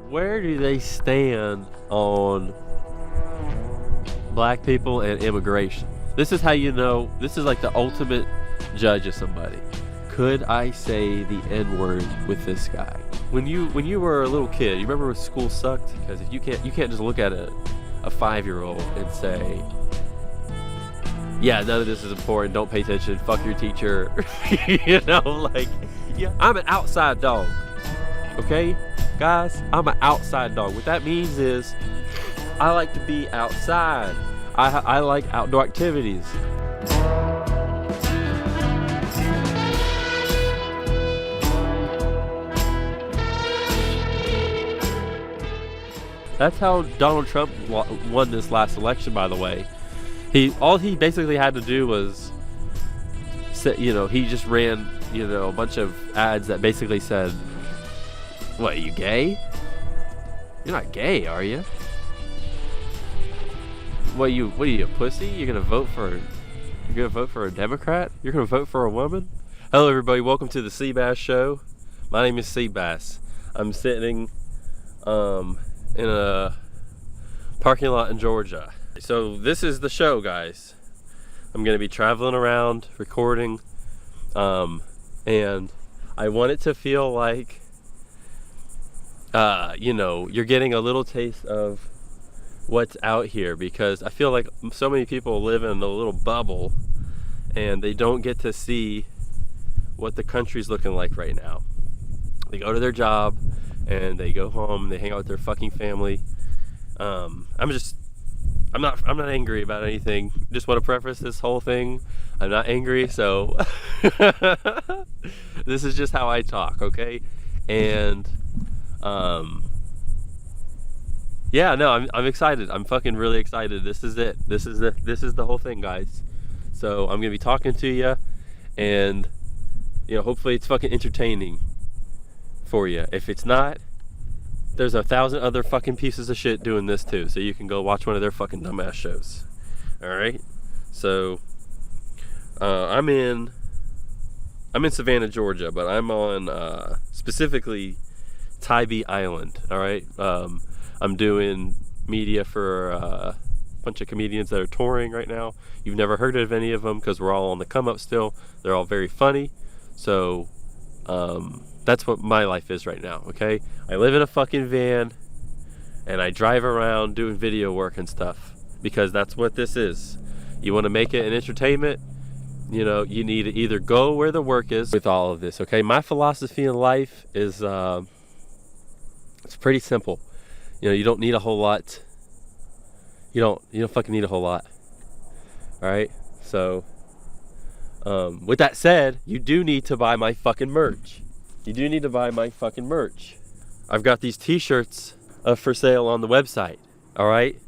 where do they stand on black people and immigration? This is how you know, this is like the ultimate judge of somebody. Could I say the N-word with this guy? When you were a little kid, you remember when school sucked? Because you can't just look at a 5-year-old and say, yeah, none of this is important, don't pay attention, fuck your teacher. You know, like, yeah, I'm an outside dog. Okay, guys, I'm an outside dog. What that means is I like to be outside. I like outdoor activities. That's how Donald Trump won this last election, by the way. All he basically had to do was, he just ran, a bunch of ads that basically said, what, are you gay? You're not gay, are you? What are you, a pussy? You're gonna vote for a Democrat? You're gonna vote for a woman? Hello everybody, welcome to the Seabass Show. My name is Seabass. I'm sitting in a parking lot in Georgia. So this is the show, guys. I'm gonna be traveling around, recording, and I want it to feel like you're getting a little taste of what's out here, because I feel like so many people live in a little bubble and they don't get to see what the country's looking like right now. They go to their job and they go home and they hang out with their fucking family. I'm not angry about anything. Just want to preface this whole thing, I'm not angry, so this is just how I talk, okay? And yeah, no, I'm excited. I'm fucking really excited. This is it. This is the whole thing, guys. So I'm gonna be talking to you, and hopefully it's fucking entertaining for you. If it's not, there's 1,000 other fucking pieces of shit doing this too, so you can go watch one of their fucking dumbass shows. All right. So I'm in Savannah, Georgia, but I'm on specifically Tybee Island. All right. I'm doing media for a bunch of comedians that are touring right now. You've never heard of any of them because we're all on the come up still. They're all very funny. So that's what my life is right now, okay? I live in a fucking van and I drive around doing video work and stuff, because that's what this is. You want to make it an entertainment, you need to either go where the work is with all of this, okay? My philosophy in life is it's pretty simple. You don't need a whole lot. You don't fucking need a whole lot. All right. So, with that said, you do need to buy my fucking merch. You do need to buy my fucking merch. I've got these T-shirts for sale on the website. All right.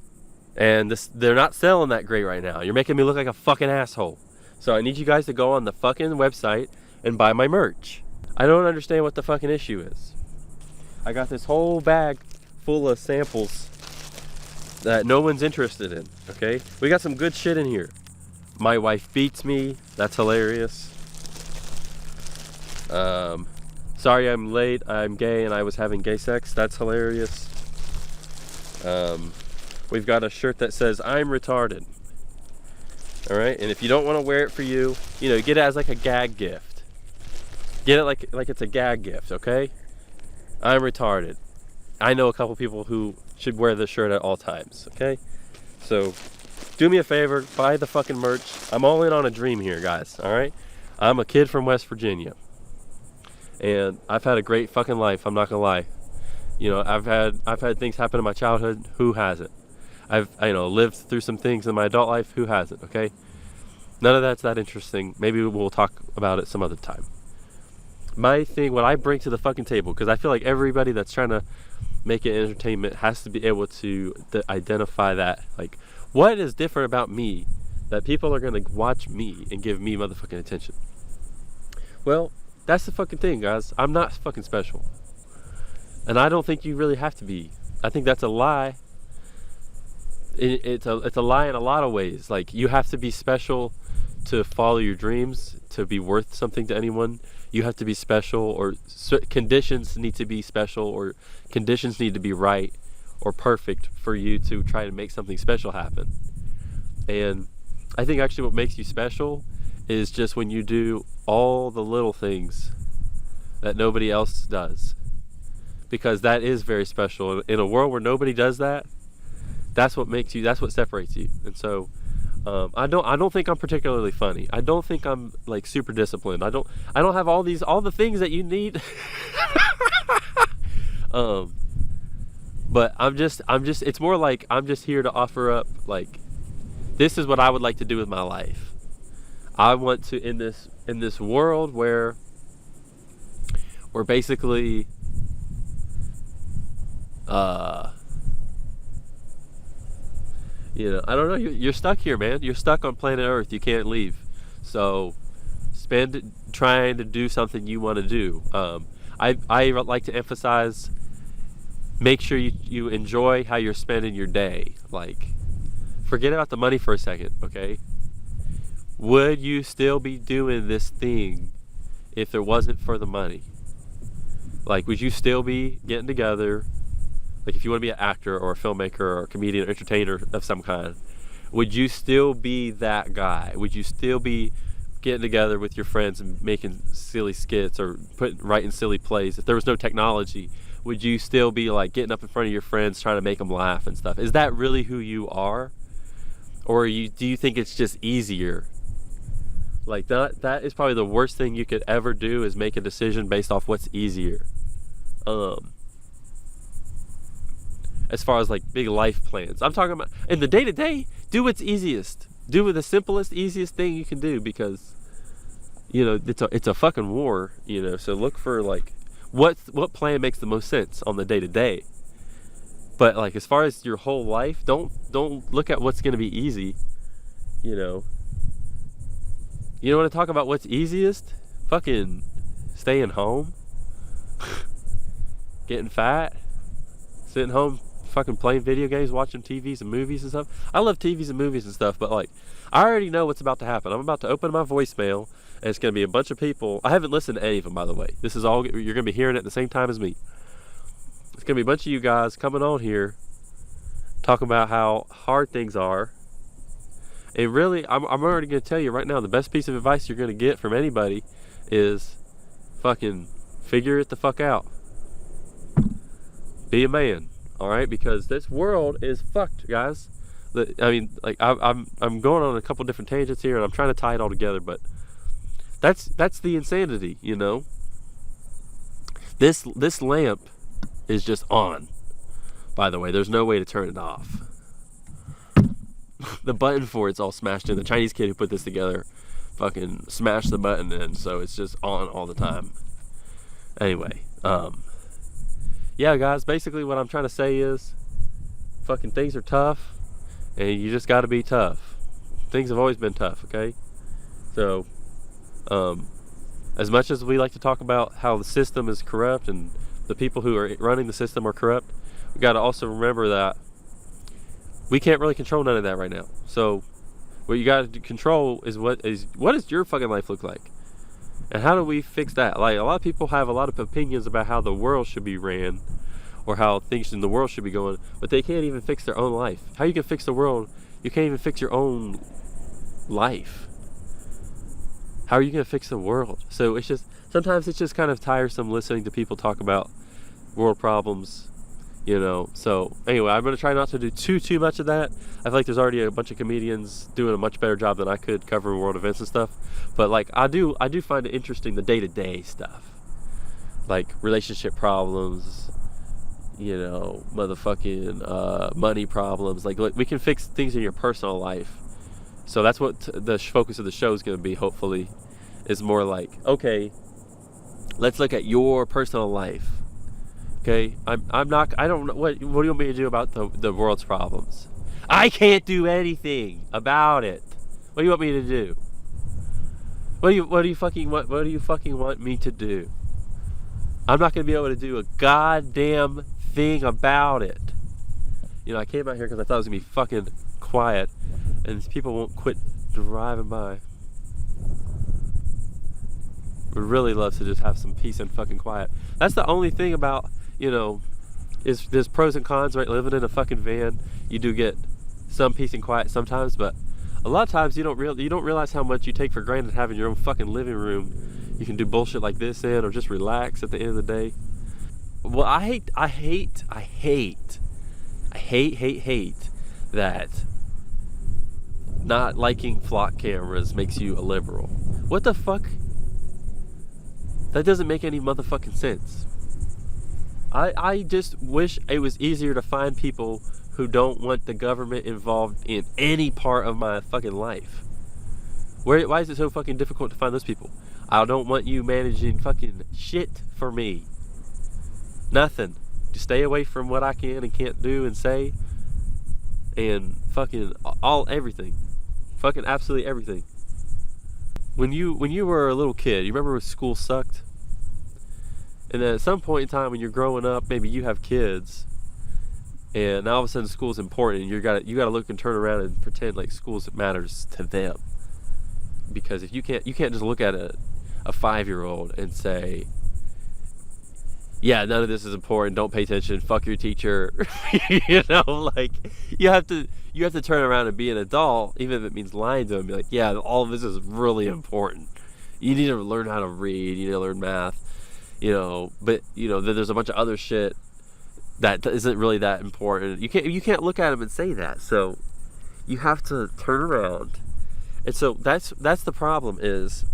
And they're not selling that great right now. You're making me look like a fucking asshole. So I need you guys to go on the fucking website and buy my merch. I don't understand what the fucking issue is. I got this whole bag full of samples that no one's interested in, okay? We got some good shit in here. My wife beats me, that's hilarious. Sorry I'm late, I'm gay and I was having gay sex, that's hilarious. We've got a shirt that says I'm retarded. Alright, and if you don't want to wear it for you, get it as like a gag gift. Get it like it's a gag gift, okay? I'm retarded. I know a couple people who should wear this shirt at all times, okay? So, do me a favor, buy the fucking merch. I'm all in on a dream here, guys, all right? I'm a kid from West Virginia, and I've had a great fucking life, I'm not gonna lie. I've had things happen in my childhood, who hasn't? I've lived through some things in my adult life, who hasn't, okay? None of that's that interesting. Maybe we'll talk about it some other time. My thing, what I bring to the fucking table, because I feel like everybody that's trying to make it entertainment has to be able to identify that, like, what is different about me that people are gonna watch me and give me motherfucking attention? Well, that's the fucking thing, guys. I'm not fucking special, and I don't think you really have to be. I think that's a lie. It's a lie in a lot of ways. Like, you have to be special to follow your dreams, to be worth something to anyone, you have to be special, or conditions need to be special, or conditions need to be right or perfect for you to try to make something special happen. And I think actually what makes you special is just when you do all the little things that nobody else does, because that is very special. In a world where nobody does that, that's what makes you, that's what separates you. And so I don't think I'm particularly funny. I don't think I'm like super disciplined. I don't have all the things that you need. But I'm just it's more like I'm just here to offer up, like, this is what I would like to do with my life. I want to, in this world where we're basically you know, I don't know, you're stuck here, man. You're stuck on planet Earth. You can't leave. So spend it trying to do something you want to do. I like to emphasize, make sure you enjoy how you're spending your day. Like, forget about the money for a second, okay? Would you still be doing this thing if it wasn't for the money? Like, would you still be getting together? Like, if you want to be an actor or a filmmaker or a comedian or entertainer of some kind, would you still be that guy? Would you still be getting together with your friends and making silly skits or writing silly plays? If there was no technology, would you still be like getting up in front of your friends trying to make them laugh and stuff? Is that really who you are? Or do you think it's just easier? Like, that is probably the worst thing you could ever do, is make a decision based off what's easier. As far as like big life plans, I'm talking about in the day-to-day, do what's easiest. Do the simplest, easiest thing you can do, because, you know, it's a fucking war, you know. So look for like what plan makes the most sense on the day-to-day. But like, as far as your whole life, don't look at what's going to be easy, you know. You want to talk about what's easiest? Fucking staying home, getting fat, sitting home, fucking playing video games, watching TVs and movies and stuff. I love TVs and movies and stuff, but like, I already know what's about to happen. I'm about to open my voicemail, and it's going to be a bunch of people. I haven't listened to any of them, by the way. This is all, you're going to be hearing it at the same time as me. It's going to be a bunch of you guys coming on here talking about how hard things are. And really, I'm already going to tell you right now, the best piece of advice you're going to get from anybody is fucking figure it the fuck out. Be a man, all right? Because this world is fucked, guys. I mean, like, I'm going on a couple different tangents here, and I'm trying to tie it all together, but that's the insanity, you know. This lamp is just on. By the way, there's no way to turn it off. The button for it's all smashed in. The Chinese kid who put this together fucking smashed the button in, so it's just on all the time. Anyway, yeah, guys, basically what I'm trying to say is, fucking things are tough, and you just got to be tough. Things have always been tough, okay? So, as much as we like to talk about how the system is corrupt and the people who are running the system are corrupt, we got to also remember that we can't really control none of that right now. So what you got to control is what does your fucking life look like, and how do we fix that? Like, a lot of people have a lot of opinions about how the world should be ran, or how things in the world should be going, but they can't even fix their own life. How you can fix the world? You can't even fix your own life. How are you going to fix the world? So it's just, sometimes it's just kind of tiresome listening to people talk about world problems, you know. So anyway, I'm going to try not to do too much of that. I feel like there's already a bunch of comedians doing a much better job than I could covering world events and stuff. But like, I do find it interesting, the day-to-day stuff, like relationship problems, you know, motherfucking money problems. Like, we can fix things in your personal life. So that's what the focus of the show is going to be, hopefully, is more like, okay, let's look at your personal life. Okay, I don't know, what do you want me to do about the world's problems? I can't do anything about it. What do you want me to do? What do you fucking want me to do? I'm not going to be able to do a goddamn thing about it. You know, I came out here because I thought it was going to be fucking quiet, and these people won't quit driving by. Would really love to just have some peace and fucking quiet. That's the only thing about, you know, is there's pros and cons, right? Living in a fucking van, you do get some peace and quiet sometimes, but a lot of times you don't realize how much you take for granted having your own fucking living room. You can do bullshit like this in, or just relax at the end of the day. Well, I hate that not liking flock cameras makes you a liberal. What the fuck? That doesn't make any motherfucking sense. I just wish it was easier to find people who don't want the government involved in any part of my fucking life. Why is it so fucking difficult to find those people? I don't want you managing fucking shit for me. Nothing. Just stay away from what I can and can't do and say. And fucking everything. Fucking absolutely everything. When you were a little kid, you remember when school sucked? And then at some point in time when you're growing up, maybe you have kids, and now all of a sudden school's important, and you gotta look and turn around and pretend like school matters to them. Because if you can't just look at a 5-year-old and say, yeah, none of this is important, don't pay attention, fuck your teacher. You know, like you have to turn around and be an adult, even if it means lying to them. Be like, yeah, all of this is really important. You need to learn how to read, you need to learn math, you know, but you know, then there's a bunch of other shit that isn't really that important. You can't look at them and say that. So you have to turn around. And so that's the problem, is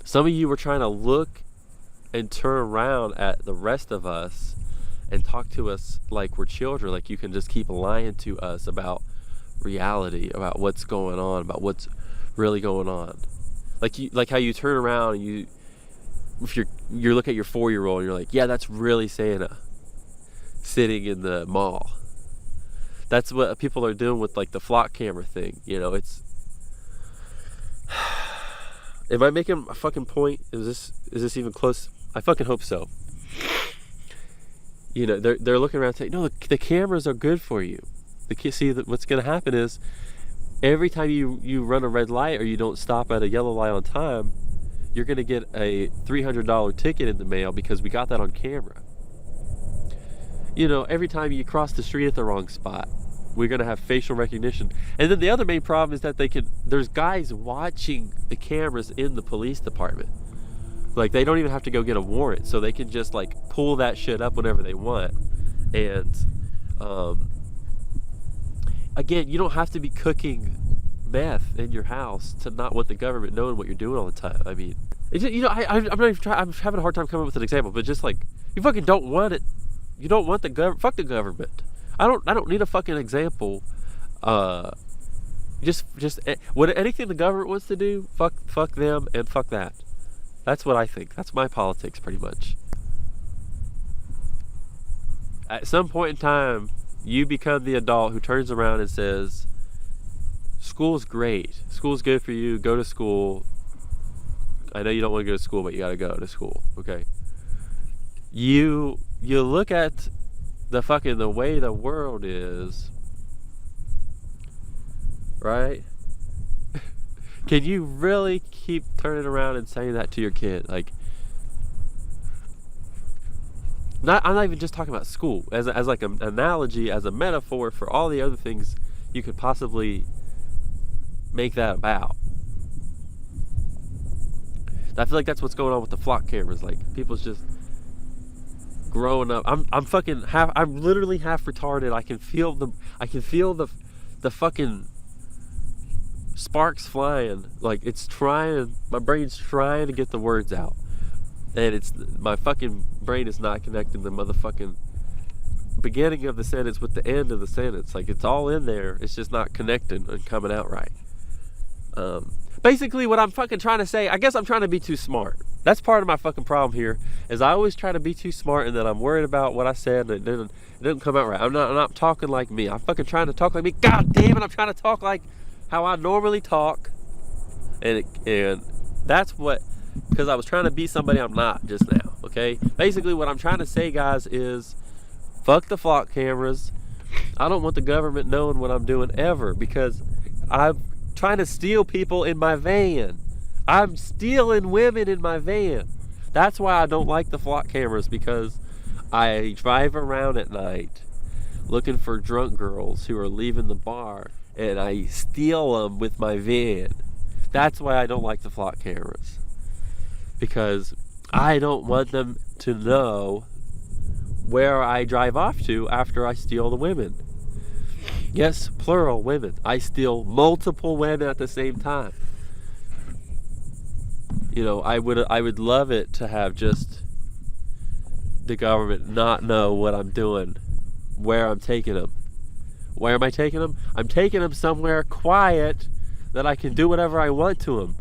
some of you were trying to look and turn around at the rest of us and talk to us like we're children, like you can just keep lying to us about reality, about what's going on, about what's really going on. Like how you turn around and if you look at your 4-year-old and you're like, yeah, that's really Santa sitting in the mall. That's what people are doing with like the flock camera thing. You know, it's. Am I making a fucking point? Is this even close? I fucking hope so. You know, they're looking around saying, no, the cameras are good for you. What's going to happen is every time you run a red light or you don't stop at a yellow light on time, you're going to get a $300 ticket in the mail because we got that on camera. You know, every time you cross the street at the wrong spot, we're going to have facial recognition. And then the other main problem is that there's guys watching the cameras in the police department. Like, they don't even have to go get a warrant, so they can just like pull that shit up whenever they want. And again, you don't have to be cooking meth in your house to not want the government knowing what you're doing all the time. I mean, it's just, you know, I'm not even I'm having a hard time coming up with an example, but just like, you fucking don't want it. You don't want the government. Fuck the government. I don't need a fucking example. Just what anything the government wants to do, fuck them and fuck that. That's what I think. That's my politics, pretty much. At some point in time, you become the adult who turns around and says, school's great. School's good for you. Go to school. I know you don't want to go to school, but you got to go to school. Okay. You look at the way the world is, right? Can you really keep turning around and saying that to your kid? Like, I'm not even just talking about school as like an analogy, as a metaphor for all the other things you could possibly make that about. I feel like that's what's going on with the flock cameras. Like, people's just growing up. I'm literally half retarded. I can feel the fucking sparks flying. Like, my brain's trying to get the words out, and my fucking brain is not connecting the motherfucking beginning of the sentence with the end of the sentence. Like, it's all in there, it's just not connecting and coming out right. Basically what I'm fucking trying to say, I guess I'm trying to be too smart. That's part of my fucking problem here, is I always try to be too smart, and then I'm worried about what I said and it didn't come out right. I'm not talking like me. I'm fucking trying to talk like me. God damn it, I'm trying to talk like how I normally talk. And that's what, because I was trying to be somebody I'm not just now, okay? Basically what I'm trying to say, guys, is fuck the flock cameras. I don't want the government knowing what I'm doing ever, because I'm trying to steal people in my van. I'm stealing women in my van. That's why I don't like the flock cameras, because I drive around at night looking for drunk girls who are leaving the bar, and I steal them with my van. That's why I don't like the flock cameras, because I don't want them to know where I drive off to after I steal the women. Yes, plural women. I steal multiple women at the same time. You know, I would love it to have just the government not know what I'm doing, where I'm taking them. Where am I taking them? I'm taking them somewhere quiet that I can do whatever I want to them.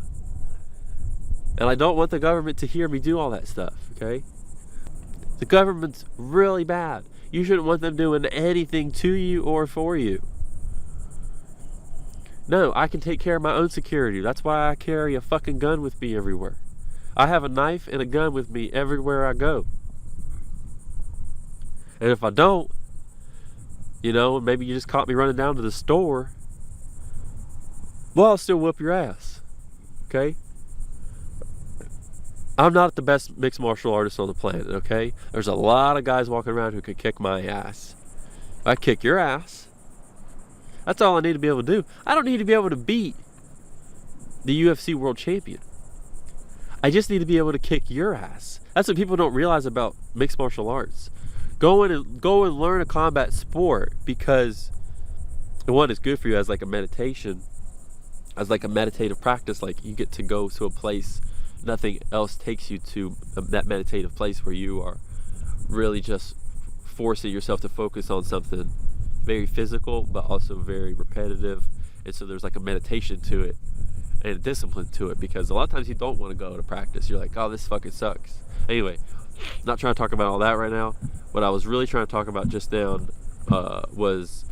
And I don't want the government to hear me do all that stuff, okay? The government's really bad. You shouldn't want them doing anything to you or for you. No, I can take care of my own security. That's why I carry a fucking gun with me everywhere. I have a knife and a gun with me everywhere I go. And if I don't, you know, maybe you just caught me running down to the store, well, I'll still whoop your ass, okay? I'm not the best mixed martial artist on the planet, okay? There's a lot of guys walking around who could kick my ass. I kick your ass. That's all I need to be able to do. I don't need to be able to beat the UFC world champion. I just need to be able to kick your ass. That's what people don't realize about mixed martial arts. Go and learn a combat sport, because one, is good for you as like a meditation, as like a meditative practice. Like, you get to go to a place nothing else takes you to, that meditative place where you are really just forcing yourself to focus on something very physical but also very repetitive. And so there's like a meditation to it and a discipline to it, because a lot of times you don't want to go to practice. You're like, oh, this fucking sucks. Anyway, not trying to talk about all that right now. What I was really trying to talk about just now was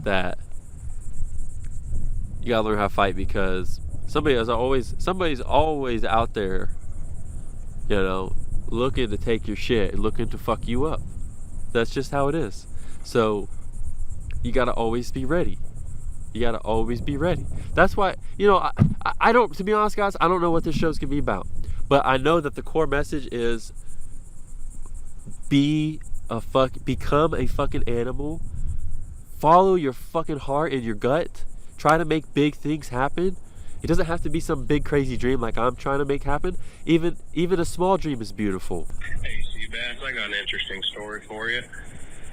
that you gotta learn how to fight, because somebody's always out there, you know, looking to take your shit, looking to fuck you up. That's just how it is. So you gotta always be ready. You gotta always be ready. That's why, you know, I don't, to be honest, guys, I don't know what this show's gonna be about, but I know that the core message is become a fucking animal. Follow your fucking heart and your gut. Try to make big things happen. It doesn't have to be some big crazy dream like I'm trying to make happen. Even a small dream is beautiful. Hey, Seabass, I got an interesting story for you.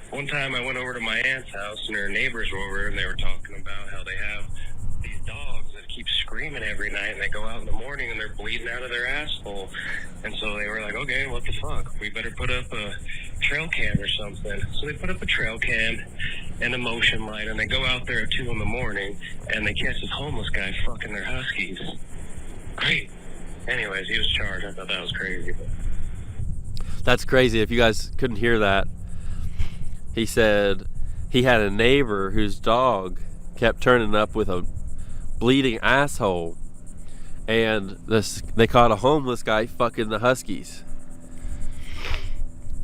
One time I went over to my aunt's house and her neighbors were over, and they were talking about how they have these dogs that keep screaming every night, and they go out in the morning and they're bleeding out of their asshole. And so they were like, okay, what the fuck? We better put up a trail cam or something. So they put up a trail cam and a motion light, and they go out there at 2 in the morning and they catch this homeless guy fucking their huskies. Great. Anyways, he was charged. I thought that was crazy. That's crazy. If you guys couldn't hear that, he said he had a neighbor whose dog kept turning up with a bleeding asshole, and they caught a homeless guy fucking the huskies.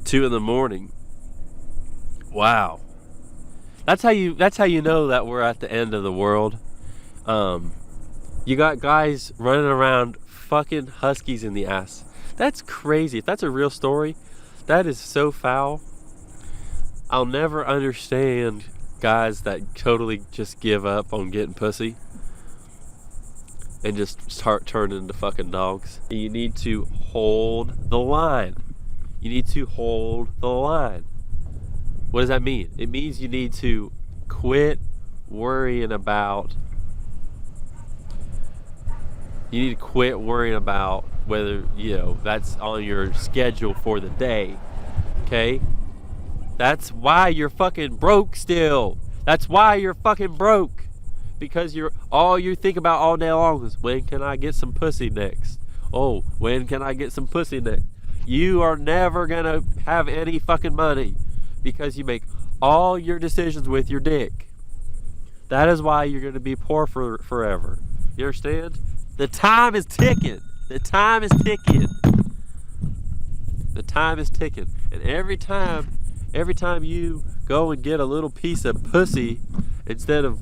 2 in the morning. Wow. That's how you know that we're at the end of the world. You got guys running around fucking huskies in the ass. That's crazy. If that's a real story, that is so foul. I'll never understand guys that totally just give up on getting pussy and just start turning into fucking dogs. You need to hold the line. You need to hold the line. What does that mean? It means you need to quit worrying about whether, you know, that's on your schedule for the day. Okay? That's why you're fucking broke still. That's why you're fucking broke. Because all you think about all day long is, when can I get some pussy next? Oh, when can I get some pussy next? You are never gonna have any fucking money because you make all your decisions with your dick. That is why you're gonna be poor forever. You understand? The time is ticking. The time is ticking. The time is ticking. And every time you go and get a little piece of pussy, instead of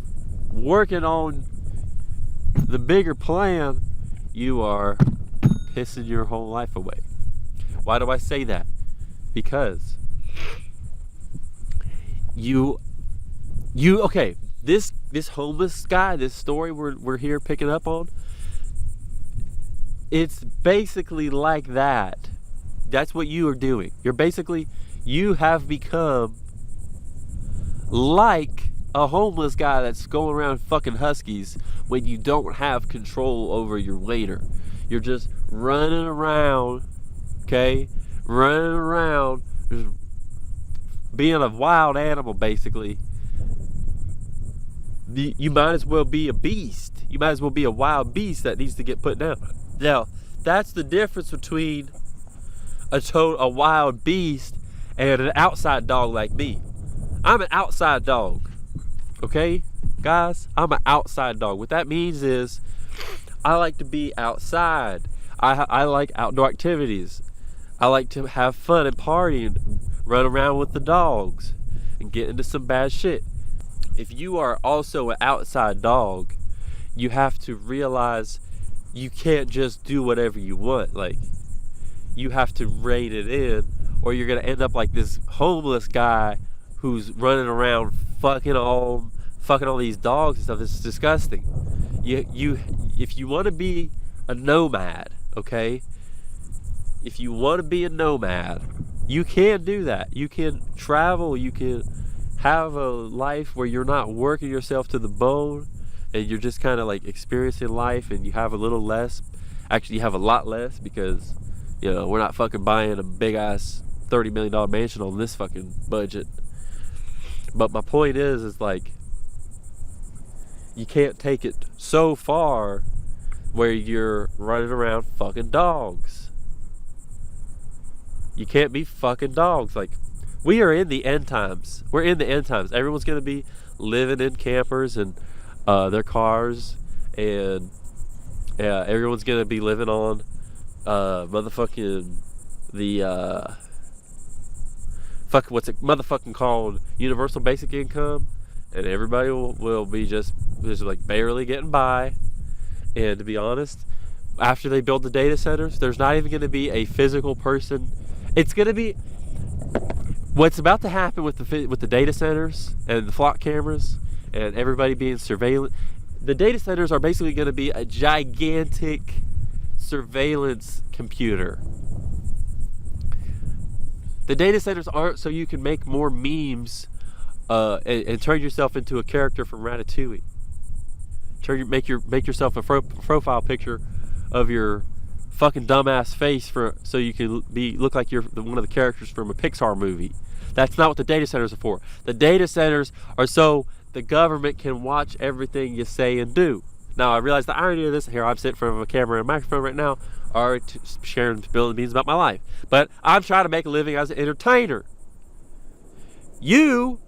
working on the bigger plan, you are pissing your whole life away. Why do I say that? Because okay, this homeless guy, this story we're here picking up on, it's basically like that. That's what you are doing. You have become like a homeless guy that's going around fucking huskies when you don't have control over your waiter. You're just running around, okay? Running around, just being a wild animal, basically. You might as well be a beast. You might as well be a wild beast that needs to get put down. Now, that's the difference between a wild beast and an outside dog like me. I'm an outside dog. Okay, guys? I'm an outside dog. What that means is I like to be outside. I like outdoor activities. I like to have fun and party and run around with the dogs and get into some bad shit. If you are also an outside dog, you have to realize you can't just do whatever you want. Like, you have to rein it in, or you're gonna end up like this homeless guy who's running around fucking all these dogs and stuff. It's disgusting. If you want to be a nomad, okay? If you want to be a nomad, you can do that. You can travel. You can have a life where you're not working yourself to the bone, and you're just kind of like experiencing life, and you have a little less. Actually, you have a lot less, because we're not fucking buying a big ass $30 million mansion on this fucking budget. But my point is like, you can't take it so far where you're running around fucking dogs. You can't be fucking dogs. Like, we are in the end times. We're in the end times. Everyone's gonna be living in campers and their cars, and everyone's gonna be living on what's it motherfucking called, universal basic income, and everybody will be just like barely getting by. And to be honest, after they build the data centers, there's not even going to be a physical person. It's going to be what's about to happen with the data centers and the flock cameras and everybody being surveillance. The data centers are basically going to be a gigantic surveillance computer. The data centers aren't so you can make more memes and turn yourself into a character from Ratatouille. Make yourself a profile picture of your fucking dumbass face so you can look like you're one of the characters from a Pixar movie. That's not what the data centers are for. The data centers are so the government can watch everything you say and do. Now, I realize the irony of this. Here, I'm sitting in front of a camera and a microphone right now, sharing spilling beans about my life. But I'm trying to make a living as an entertainer. You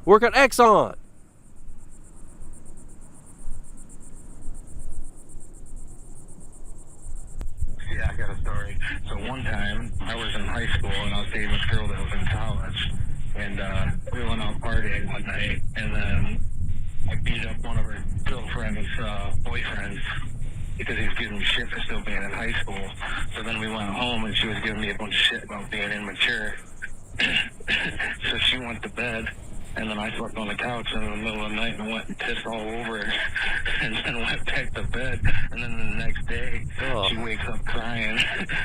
work at Exxon. Yeah, I got a story. So one time, I was in high school, and I was dating this girl that was in college. And we went out partying one night, and then I beat up one of her girlfriend's boyfriends because he was giving me shit for still being in high school. So then we went home, and she was giving me a bunch of shit about being immature. So she went to bed, and then I slept on the couch in the middle of the night and went and pissed all over her, and then went back to bed. And then the next day, she wakes up crying,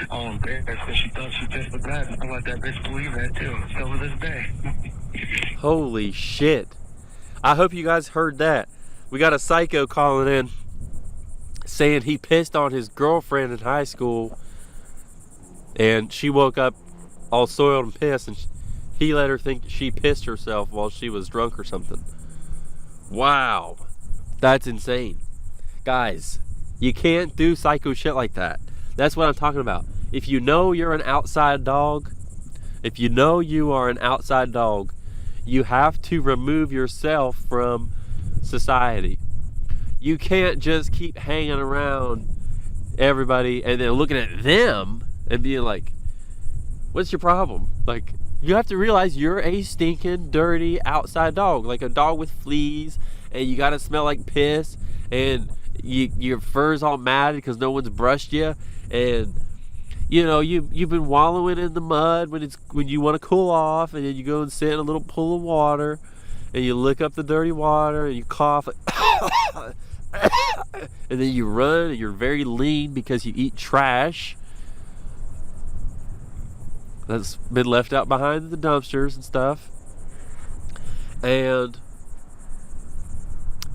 all embarrassed because she thought she pissed the bed. I let that bitch believe that too, still to this day. Holy shit. I hope you guys heard that. We got a psycho calling in saying he pissed on his girlfriend in high school, and she woke up all soiled and pissed, and he let her think she pissed herself while she was drunk or something. Wow. That's insane. Guys, you can't do psycho shit like that. That's what I'm talking about. If you know you're an outside dog, if you know you are an outside dog, you have to remove yourself from society. You can't just keep hanging around everybody and then looking at them and being like, what's your problem? Like, you have to realize you're a stinking, dirty, outside dog. Like a dog with fleas, and you gotta smell like piss. And your fur's all matted because no one's brushed you, and you know you've been wallowing in the mud when you want to cool off, and then you go and sit in a little pool of water, and you lick up the dirty water, and you cough, and then you run, and you're very lean because you eat trash that's been left out behind the dumpsters and stuff. And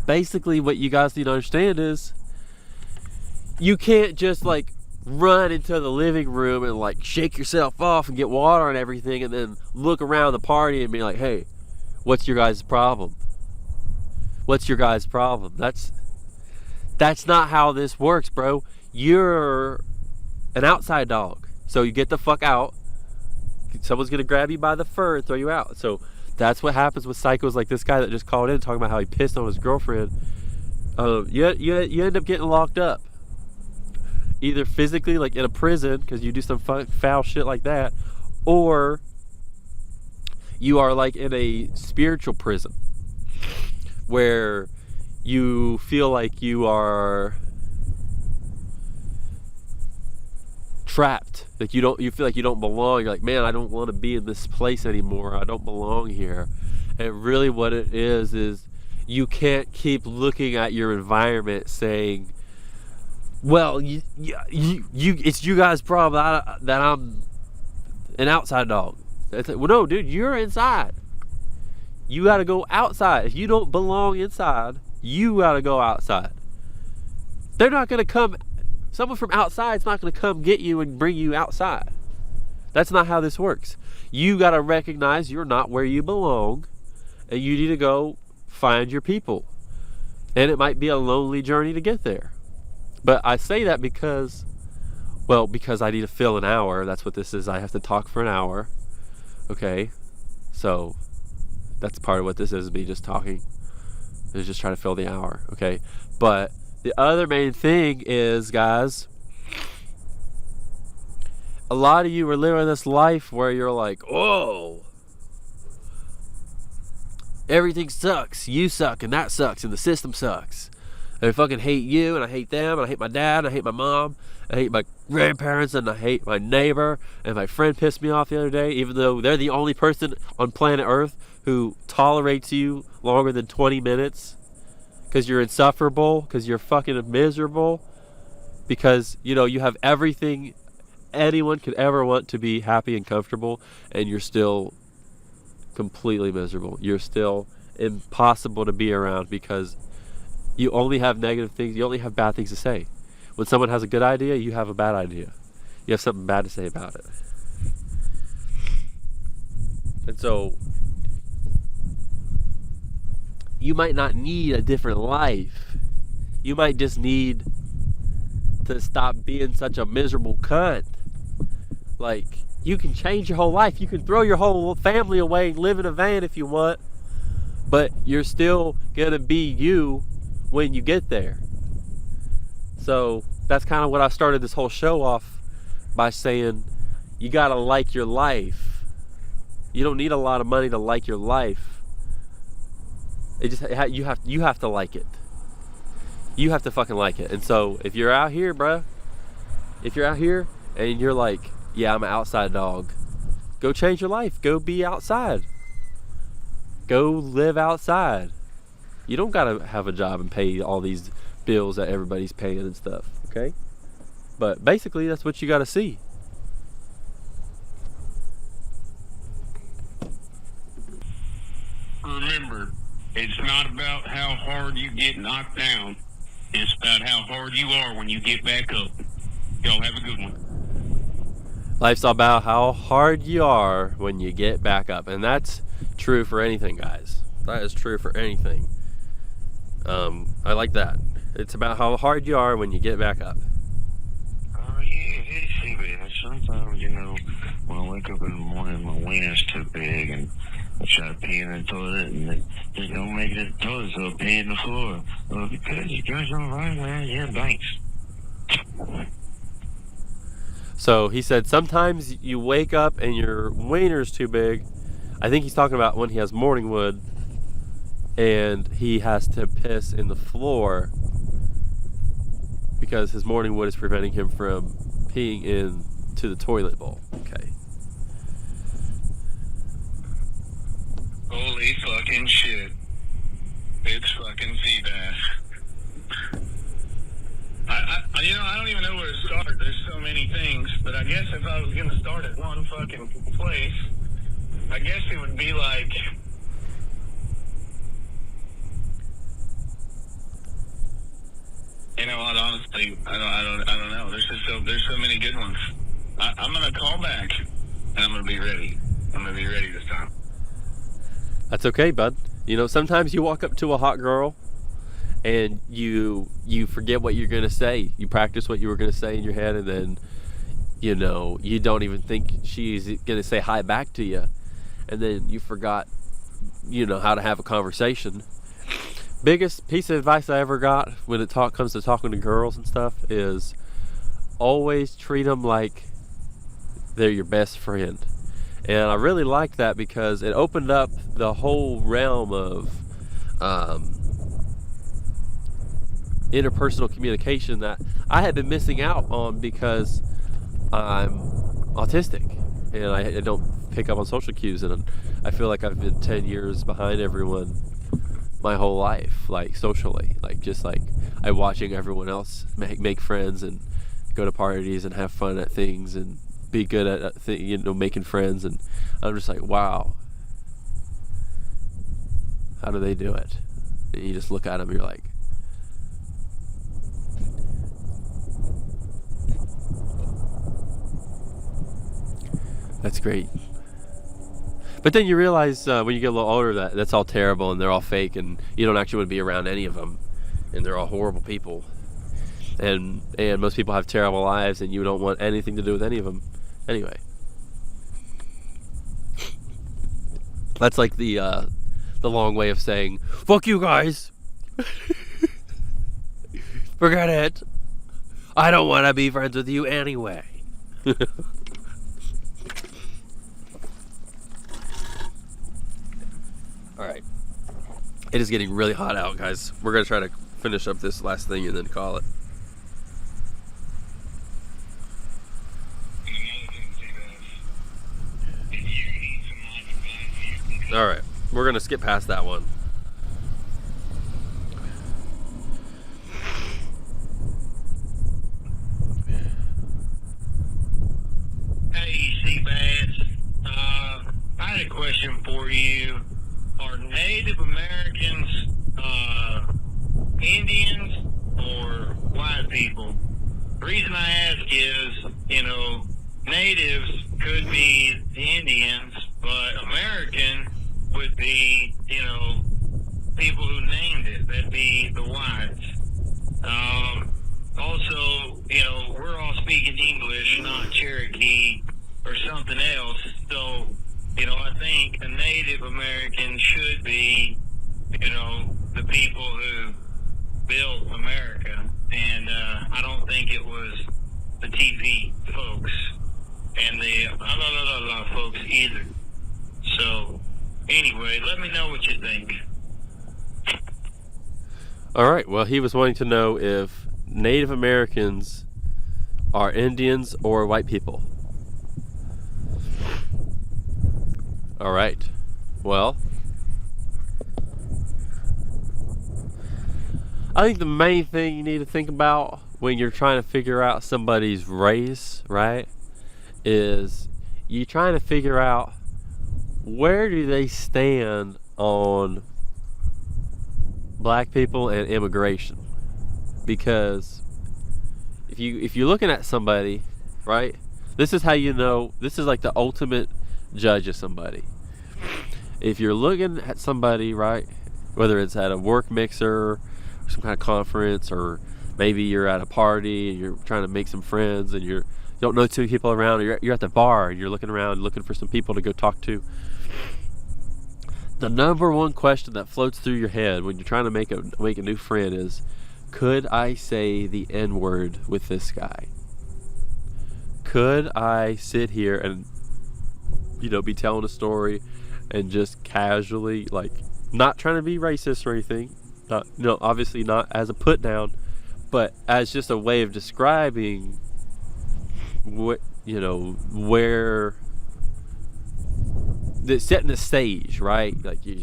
basically what you guys need to understand is you can't just like run into the living room and like shake yourself off and get water and everything and then look around the party and be like, hey, what's your guys' problem? What's your guys' problem? That's not how this works, bro. You're an outside dog, so you get the fuck out. Someone's gonna grab you by the fur and throw you out. So that's what happens with psychos like this guy that just called in talking about how he pissed on his girlfriend. You end up getting locked up, either physically, like in a prison, because you do some foul shit like that, or you are like in a spiritual prison where you feel like you are trapped, like you feel like you don't belong. You're like, man, I don't want to be in this place anymore, I don't belong here. And really what it is you can't keep looking at your environment saying, well, it's you guys' problem that I'm an outside dog. Well, no, dude, you're inside. You got to go outside. If you don't belong inside, you got to go outside. They're not going to come. Someone from outside is not going to come get you and bring you outside. That's not how this works. You got to recognize you're not where you belong, and you need to go find your people. And it might be a lonely journey to get there. But I say that because I need to fill an hour. That's what this is. I have to talk for an hour. Okay? So that's part of what this is, me just talking. Is just trying to fill the hour. Okay? But the other main thing is, guys, a lot of you are living this life where you're like, oh, everything sucks. You suck, and that sucks, and the system sucks. And I fucking hate you, and I hate them, and I hate my dad, and I hate my mom, I hate my grandparents, and I hate my neighbor, and my friend pissed me off the other day, even though they're the only person on planet Earth who tolerates you longer than 20 minutes. Because you're insufferable, because you're fucking miserable, because, you know, you have everything anyone could ever want to be happy and comfortable, and you're still completely miserable. You're still impossible to be around because you only have negative things, you only have bad things to say. When someone has a good idea, you have a bad idea. You have something bad to say about it. And so you might not need a different life. You might just need to stop being such a miserable cunt. Like, you can change your whole life. You can throw your whole family away and live in a van if you want. But you're still gonna be you when you get there. So that's kind of what I started this whole show off by saying, you gotta like your life. You don't need a lot of money to like your life. It just, you have to like it. You have to fucking like it. And so if you're out here, bruh, if you're out here and you're like, yeah, I'm an outside dog, go change your life. Go be outside. Go live outside. You don't gotta have a job and pay all these bills that everybody's paying and stuff, okay? But basically, that's what you gotta see. Remember, it's not about how hard you get knocked down. It's about how hard you are when you get back up. Y'all have a good one. Life's about how hard you are when you get back up. And that's true for anything, guys. That is true for anything. I like that. It's about how hard you are when you get back up. Oh, yeah, hey, Seabass. Sometimes, you know, when I wake up in the morning, my wiener's too big, and I try to pee in the toilet, and they don't make it in the toilet, so I pee in the floor. Well, because you guys all right, man. Yeah, thanks. So he said sometimes you wake up and your wiener's too big. I think he's talking about when he has morning wood and he has to piss in the floor. because his morning wood is preventing him from peeing into the toilet bowl. Okay. Holy fucking shit. It's fucking Seabass. I don't even know where to start. There's so many things, but I guess if I was gonna start at one fucking place, I guess it would be like, you know what? Honestly, I don't know. There's so many good ones. I'm gonna call back, and I'm gonna be ready. I'm gonna be ready this time. That's okay, bud. You know, sometimes you walk up to a hot girl and you forget what you're gonna say. You practice what you were gonna say in your head, and then, you know, you don't even think she's gonna say hi back to you, and then you forgot, you know, how to have a conversation. Biggest piece of advice I ever got when it comes to talking to girls and stuff is always treat them like they're your best friend. And I really liked that because it opened up the whole realm of interpersonal communication that I had been missing out on because I'm autistic and I don't pick up on social cues, and I feel like I've been 10 years behind everyone my whole life, like socially, like just like I'm watching everyone else make friends and go to parties and have fun at things and be good at you know, making friends, and I'm just like, wow, how do they do it? And you just look at them and you're like, that's great. But then you realize when you get a little older that that's all terrible and they're all fake and you don't actually want to be around any of them, and they're all horrible people, and most people have terrible lives and you don't want anything to do with any of them anyway. That's like the long way of saying fuck you guys. Forget it, I don't want to be friends with you anyway. Alright, it is getting really hot out, guys. We're gonna try to finish up this last thing and then call it. Alright, we're gonna skip past that one. Hey, Seabass. I had a question for you. Are Native Americans Indians or white people? The reason I ask is, you know, natives could be the Indians, but American would be, you know, people who named it. That'd be the whites. Also, you know, we're all speaking English, not Cherokee or something else. So, you know, I think a Native American should be, you know, the people who built America. And I don't think it was the TP folks and the la folks either. So, anyway, let me know what you think. Alright, well, he was wanting to know if Native Americans are Indians or white people. Alright, well, I think the main thing you need to think about when you're trying to figure out somebody's race, right, is you're trying to figure out where do they stand on black people and immigration. Because if you're looking at somebody, right, this is how you know, this is like the ultimate judge of somebody. If you're looking at somebody, right, whether it's at a work mixer or some kind of conference, or maybe you're at a party and you're trying to make some friends and you don't know two people around, or you're at the bar and you're looking around looking for some people to go talk to, the number one question that floats through your head when you're trying to make a new friend is, could I say the N-word with this guy? Could I sit here and, you know, be telling a story and just casually, like, not trying to be racist or anything, not, you know, obviously not as a put down, but as just a way of describing what, you know, where setting the stage, right? Like you would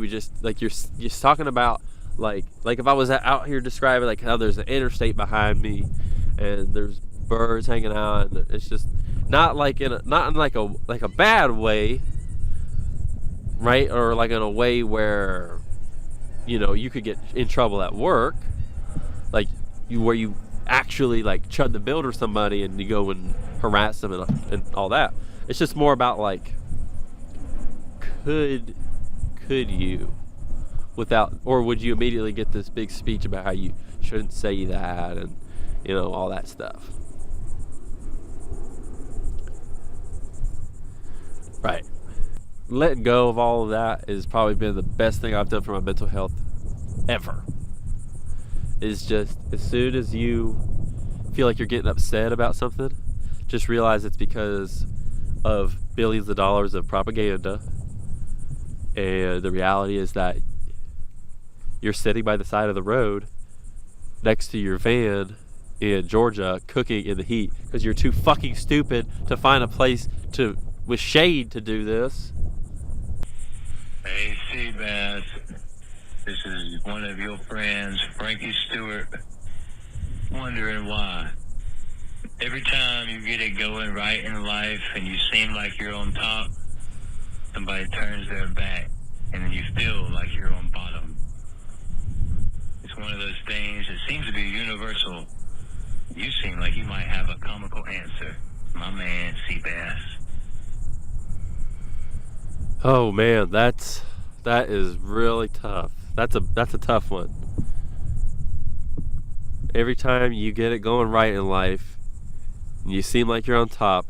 just like you're talking about like if I was out here describing like how there's an interstate behind me and there's birds hanging out, and it's just not in like a bad way, right? Or like in a way where, you know, you could get in trouble at work, like where you actually like chud the builder somebody and you go and harass them and all that. It's just more about like, could you, without, or would you immediately get this big speech about how you shouldn't say that, and, you know, all that stuff. Right. Letting go of all of that has probably been the best thing I've done for my mental health ever. Is just, as soon as you feel like you're getting upset about something, just realize it's because of billions of dollars of propaganda, and the reality is that you're sitting by the side of the road next to your van in Georgia cooking in the heat because you're too fucking stupid to find a place with shade to do this. Hey, Seabass. This is one of your friends, Frankie Stewart, wondering why. Every time you get it going right in life and you seem like you're on top, somebody turns their back and then you feel like you're on bottom. It's one of those things that seems to be universal. You seem like you might have a comical answer. My man, Seabass. Oh man, that is really tough. That's a tough one. Every time you get it going right in life and you seem like you're on top,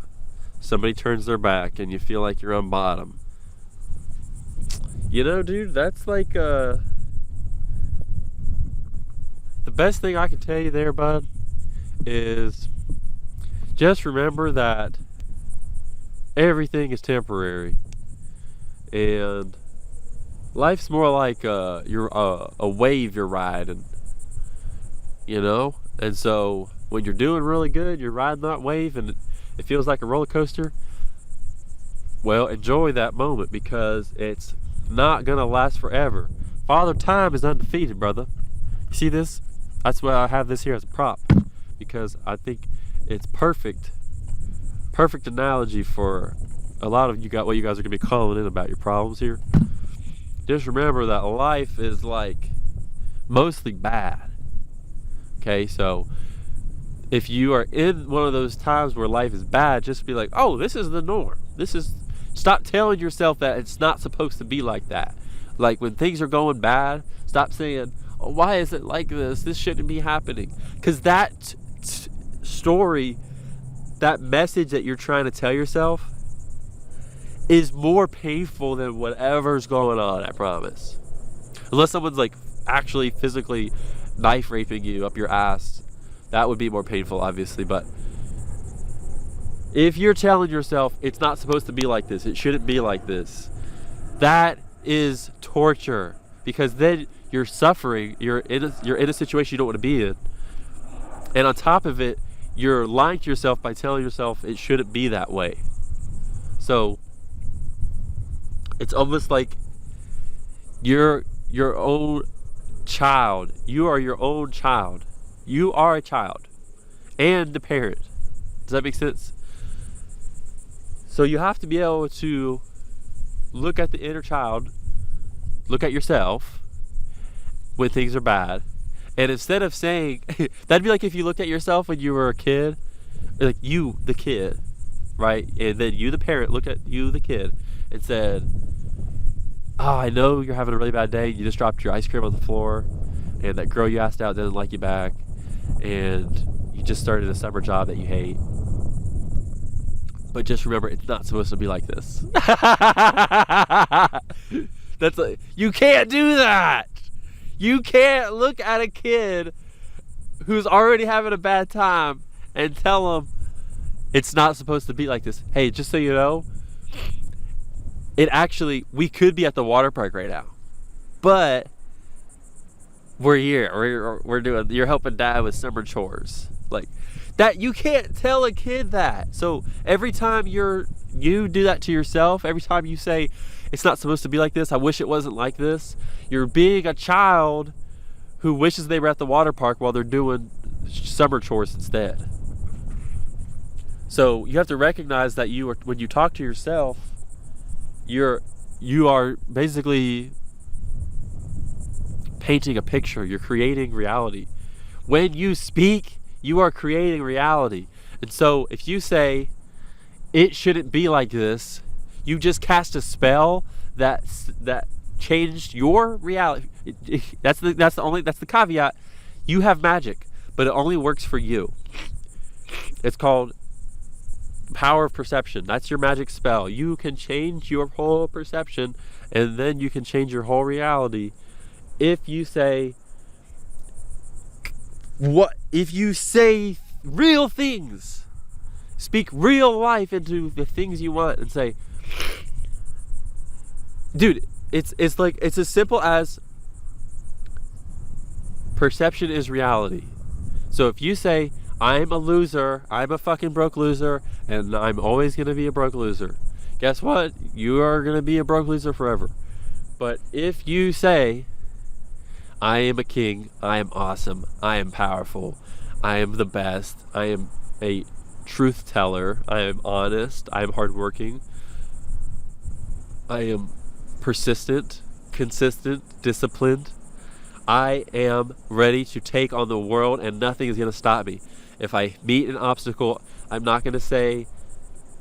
somebody turns their back and you feel like you're on bottom. You know, dude, that's like the best thing I can tell you there, bud, is just remember that everything is temporary, and life's more like you're a wave you're riding, you know. And so when you're doing really good, you're riding that wave and it feels like a roller coaster. Well, enjoy that moment because it's not gonna last forever. Father Time is undefeated, brother. You see this? That's why I have this here as a prop, because I think it's perfect analogy for a lot of what you guys are gonna be calling in about your problems here. Just remember that life is like mostly bad. Okay, so if you are in one of those times where life is bad, just be like, oh, this is the norm. Stop telling yourself that it's not supposed to be like that. Like when things are going bad, stop saying, oh, why is it like this? This shouldn't be happening. Because that story, that message that you're trying to tell yourself is more painful than whatever's going on, I promise. Unless someone's like actually physically knife raping you up your ass, that would be more painful, obviously. But if you're telling yourself it's not supposed to be like this, it shouldn't be like this, that is torture, because then you're suffering, you're in a situation you don't want to be in, and on top of it, you're lying to yourself by telling yourself it shouldn't be that way. So it's almost like you're your own child. You are your own child. You are a child and the parent. Does that make sense? So you have to be able to look at the inner child, look at yourself when things are bad, and instead of saying that'd be like if you looked at yourself when you were a kid, like you the kid, right? And then you the parent looked at you the kid and said, oh, I know you're having a really bad day, you just dropped your ice cream on the floor, and that girl you asked out didn't like you back, and you just started a summer job that you hate. But just remember, it's not supposed to be like this. That's like, you can't do that. You can't look at a kid who's already having a bad time and tell them it's not supposed to be like this. Hey, just so you know, we could be at the water park right now, but we're here. We're doing. You're helping dad with summer chores. Like that, you can't tell a kid that. So every time you do that to yourself, every time you say it's not supposed to be like this, I wish it wasn't like this, you're being a child who wishes they were at the water park while they're doing summer chores instead. So you have to recognize that when you talk to yourself, you are basically painting a picture. You're creating reality. When you speak, you are creating reality. And so if you say it shouldn't be like this, you just cast a spell that changed your reality. That's the caveat. You have magic, but it only works for you. It's called power of perception. That's your magic spell. You can change your whole perception, and then you can change your whole reality if you say real things. Speak real life into the things you want and say, dude, it's as simple as perception is reality. So if you say, I'm a loser, I'm a fucking broke loser, and I'm always going to be a broke loser, guess what? You are going to be a broke loser forever. But if you say, I am a king, I am awesome, I am powerful, I am the best, I am a truth teller, I am honest, I am hardworking, I am persistent, consistent, disciplined, I am ready to take on the world and nothing is going to stop me. If I meet an obstacle, I'm not going to say,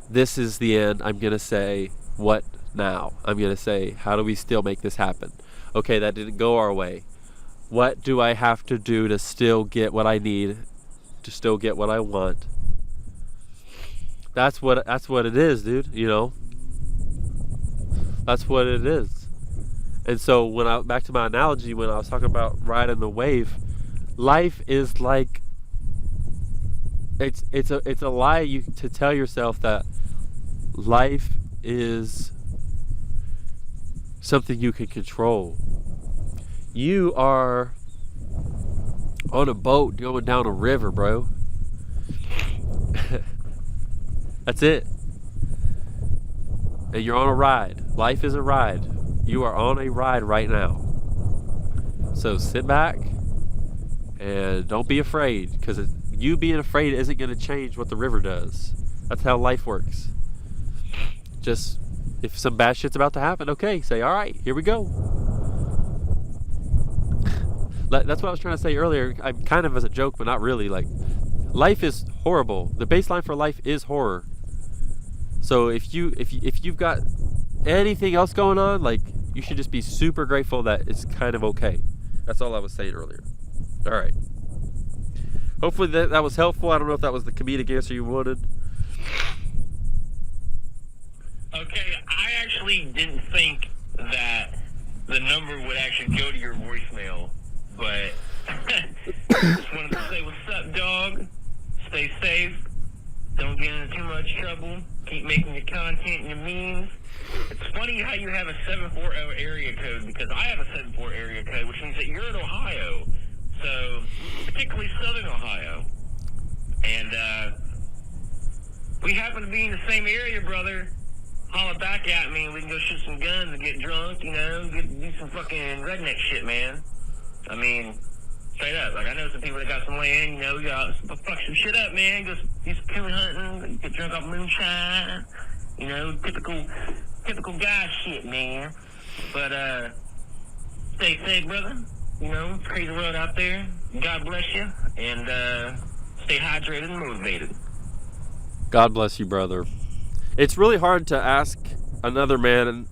this is the end. I'm going to say, what now? I'm going to say, how do we still make this happen? Okay, that didn't go our way. What do I have to do to still get what I need, to still get what I want? That's what it is, dude, you know? That's what it is. And so back to my analogy, when I was talking about riding the wave, life is like, it's a lie to tell yourself that life is something you can control. You are on a boat going down a river, bro. That's it. And you're on a ride. Life is a ride. You are on a ride right now. So sit back and don't be afraid, because you being afraid isn't going to change what the river does. That's how life works. Just, if some bad shit's about to happen, okay, say, all right, here we go. That's what I was trying to say earlier. I'm kind of as a joke, but not really. Like, life is horrible. The baseline for life is horror. So if you've got anything else going on, like, you should just be super grateful that it's kind of okay. That's all I was saying earlier. All right. Hopefully that was helpful. I don't know if that was the comedic answer you wanted. Okay, I actually didn't think that the number would actually go to your voicemail, but just wanted to say, what's up, dog? Stay safe. Don't get into too much trouble. Keep making your content and your memes. It's funny how you have a 740 area code, because I have a 74 area code, which means that you're in Ohio. So, particularly southern Ohio. And we happen to be in the same area, brother. Holler back at me and we can go shoot some guns and get drunk, you know, do some fucking redneck shit, man. I mean, straight up. Like, I know some people that got some land, you know, fuck some shit up, man. Go do some coon hunting, get drunk off moonshine, you know, typical guy shit, man. But, stay safe, brother. You know, it's a crazy world out there. God bless you, and stay hydrated and motivated. God bless you, brother. It's really hard to ask another man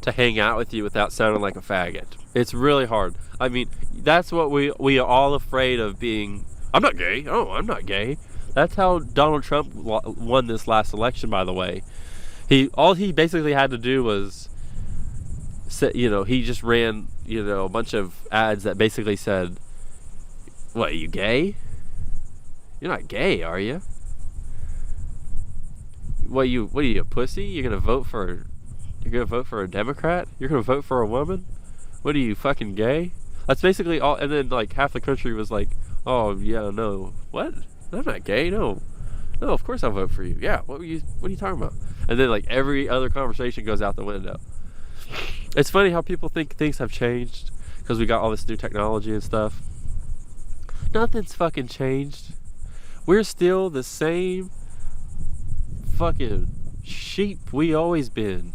to hang out with you without sounding like a faggot. It's really hard. I mean, that's what we are all afraid of being. I'm not gay. Oh, I'm not gay. That's how Donald Trump won this last election, by the way. All he basically had to do was, you know, he just ran, you know, a bunch of ads that basically said, what, are you gay? You're not gay, are you? What are you, a pussy? You're gonna vote for a Democrat? You're gonna vote for a woman? What are you, fucking gay? That's basically all. And then like half the country was like, oh yeah, no, what? I'm not gay. No, of course I'll vote for you. Yeah, what are you talking about? And then like every other conversation goes out the window. It's funny how people think things have changed because we got all this new technology and stuff. Nothing's fucking changed. We're still the same fucking sheep we always been.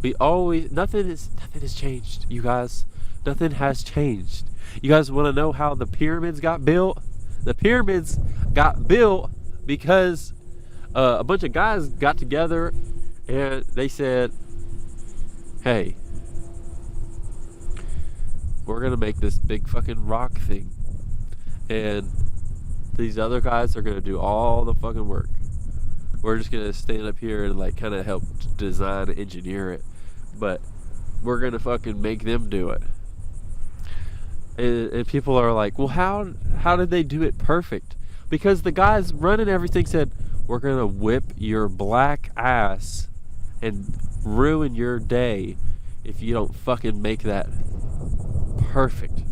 Nothing has changed, you guys. Nothing has changed. You guys want to know how the pyramids got built? The pyramids got built because a bunch of guys got together and they said, hey, we're gonna make this big fucking rock thing, and these other guys are gonna do all the fucking work. We're just gonna stand up here and like kind of help design and engineer it, but we're gonna fucking make them do it. And people are like, well, how did they do it perfect? Because the guys running everything said, we're gonna whip your black ass and ruin your day if you don't fucking make that perfect.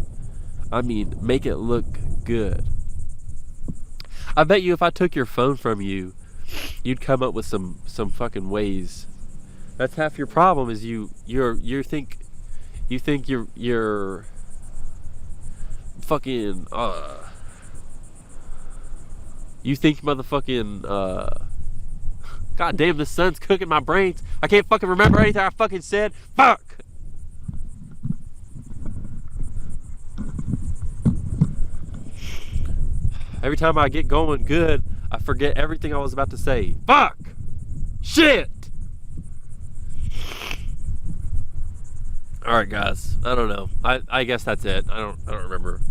I mean, make it look good. I bet you if I took your phone from you, you'd come up with some fucking ways. That's half your problem, is you think you're fucking you think motherfucking God damn, the sun's cooking my brains. I can't fucking remember anything I fucking said. Fuck! Every time I get going good, I forget everything I was about to say. Fuck! Shit! Alright guys, I don't know. I guess that's it. I don't remember.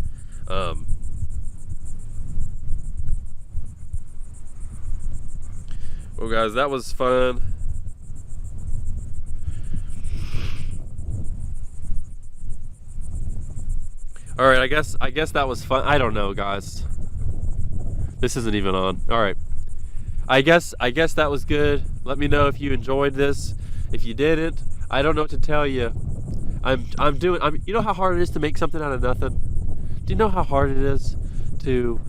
Well guys, that was fun. Alright, I guess that was fun. I don't know guys. This isn't even on. Alright. I guess that was good. Let me know if you enjoyed this. If you didn't, I don't know what to tell you. You know how hard it is to make something out of nothing? Do you know how hard it is to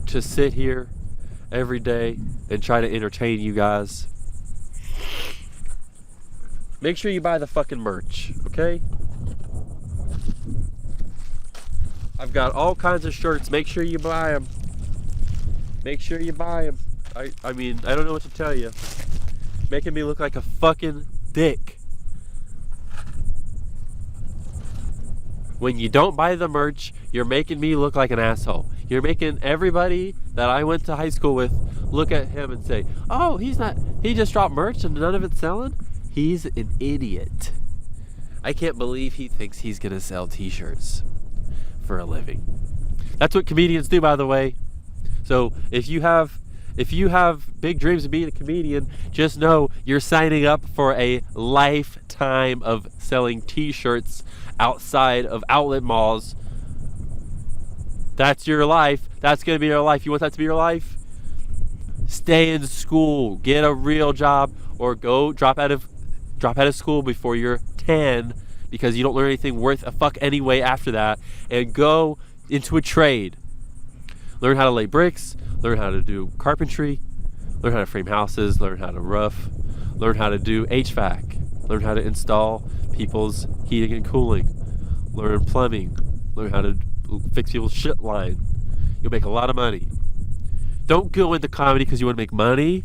sit here every day and try to entertain you guys? Make sure you buy the fucking merch, okay? I've got all kinds of shirts. Make sure you buy them. Make sure you buy them. I mean, I don't know what to tell you. Making me look like a fucking dick. When you don't buy the merch, you're making me look like an asshole. You're making everybody that I went to high school with look at him and say, oh, he just dropped merch and none of it's selling? He's an idiot. I can't believe he thinks he's gonna sell t-shirts for a living. That's what comedians do, by the way. So if you have big dreams of being a comedian, just know you're signing up for a lifetime of selling t-shirts outside of outlet malls. That's your life. That's gonna be your life. You want that to be your life? Stay in school, get a real job, or go drop out of school before you're 10, because you don't learn anything worth a fuck anyway after that, and go into a trade. Learn how to lay bricks, learn how to do carpentry, learn how to frame houses, learn how to rough, learn how to do HVAC, learn how to install people's heating and cooling, learn plumbing, learn how to fix people's shit line. You'll make a lot of money. Don't go into comedy because you want to make money.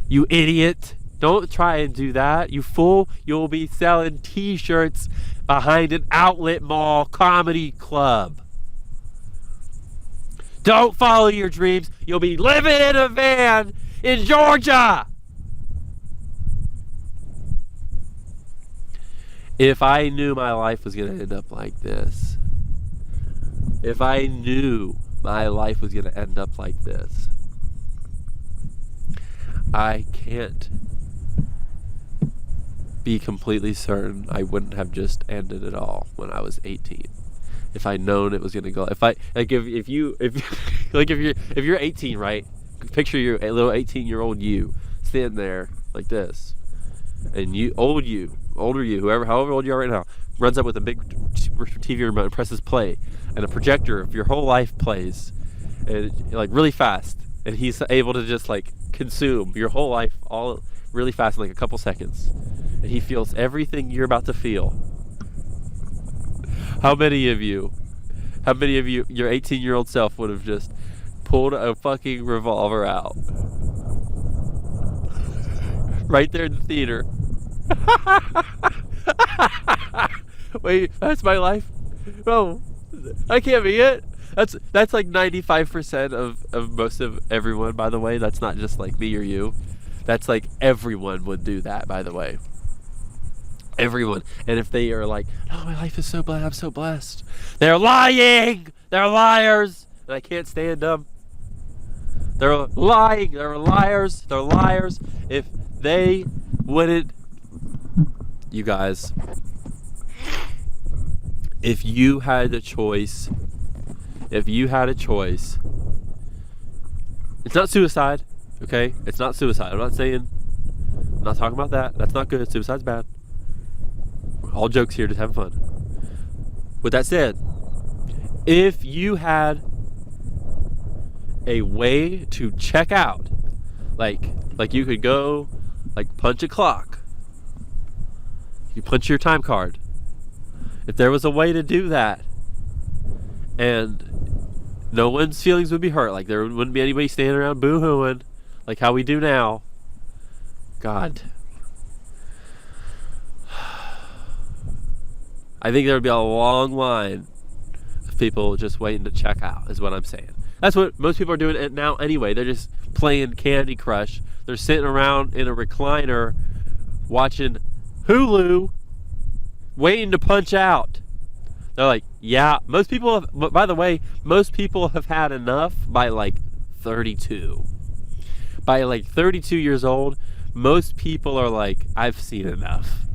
You idiot. Don't try and do that. You fool. You'll be selling t-shirts behind an outlet mall comedy club. Don't follow your dreams. You'll be living in a van in Georgia. If I knew my life was going to end up like this, if I knew my life was going to end up like this, I can't be completely certain I wouldn't have just ended it all when I was 18. If I'd known it was going to go, if you're 18, right? Picture a little 18-year-old you standing there like this, and old you old are you, however old you are right now, runs up with a big TV remote and presses play, and a projector of your whole life plays, and like really fast, and he's able to just like consume your whole life all really fast in like a couple seconds, and he feels everything you're about to feel. How many of you, your 18-year-old self would have just pulled a fucking revolver out right there in the theater? Wait, that's my life? Oh, that can't be it. That's like 95% of most of everyone, by the way. That's not just like me or you. That's like everyone would do that, by the way. Everyone. And if they are like, oh, my life is so blessed, I'm so blessed, they're lying. They're liars, and I can't stand them. They're lying. They're liars. They're liars. If they wouldn't, you guys, if you had a choice, it's not suicide, okay? It's not suicide. I'm not talking about that. That's not good. Suicide's bad. All jokes here, just having fun. With that said, if you had a way to check out, like you could go, like punch a clock, you punch your time card. If there was a way to do that, and no one's feelings would be hurt, like there wouldn't be anybody standing around boo-hooing like how we do now. God, I think there would be a long line of people just waiting to check out, is what I'm saying. That's what most people are doing now anyway. They're just playing Candy Crush. They're sitting around in a recliner watching Hulu, waiting to punch out. They're like, yeah, most people have, by the way, most people have had enough by like 32. By like 32 years old, most people are like, I've seen enough.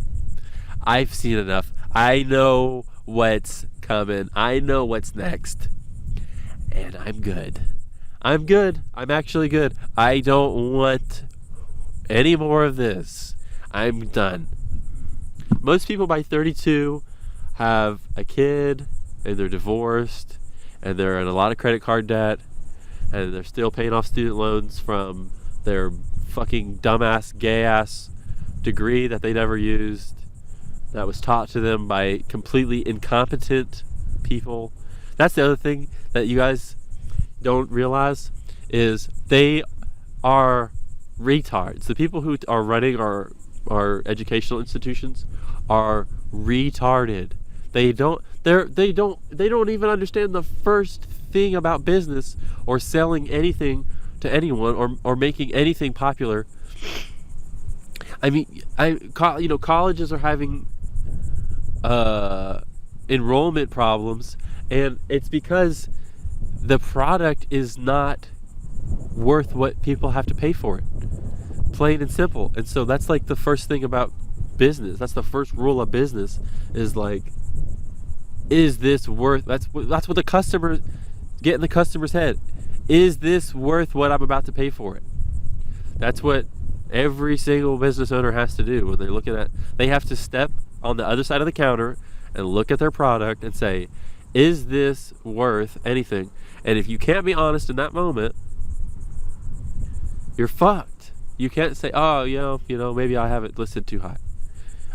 I know what's coming. I know what's next. And I'm good. I'm actually good. I don't want any more of this. I'm done. Most people by 32 have a kid, and they're divorced, and they're in a lot of credit card debt, and they're still paying off student loans from their fucking dumbass, gay-ass degree that they never used, that was taught to them by completely incompetent people. That's the other thing that you guys don't realize, is they are retards. The people who are running our educational institutions are retarded. They don't even understand the first thing about business or selling anything to anyone or making anything popular. I mean, colleges are having enrollment problems, and it's because the product is not worth what people have to pay for it, plain and simple. And so that's like the first thing about business. That's the first rule of business, is like, is this worth, that's what the customer, get in the customer's head. Is this worth what I'm about to pay for it? That's what every single business owner has to do when they're looking at, they have to step on the other side of the counter and look at their product and say, is this worth anything? And if you can't be honest in that moment, you're fucked. You can't say, oh, maybe I have it listed too high,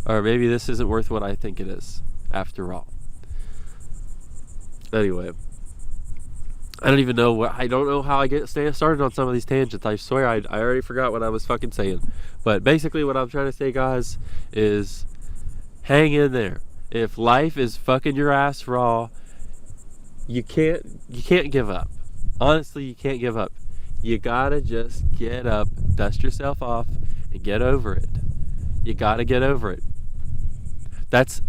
or maybe this isn't worth what I think it is after all. Anyway, I don't know how I get started on some of these tangents. I swear I already forgot what I was fucking saying. But basically what I'm trying to say, guys, is hang in there. If life is fucking your ass raw, you can't give up. Honestly, you can't give up. You gotta just get up, dust yourself off, and get over it. You gotta get over it.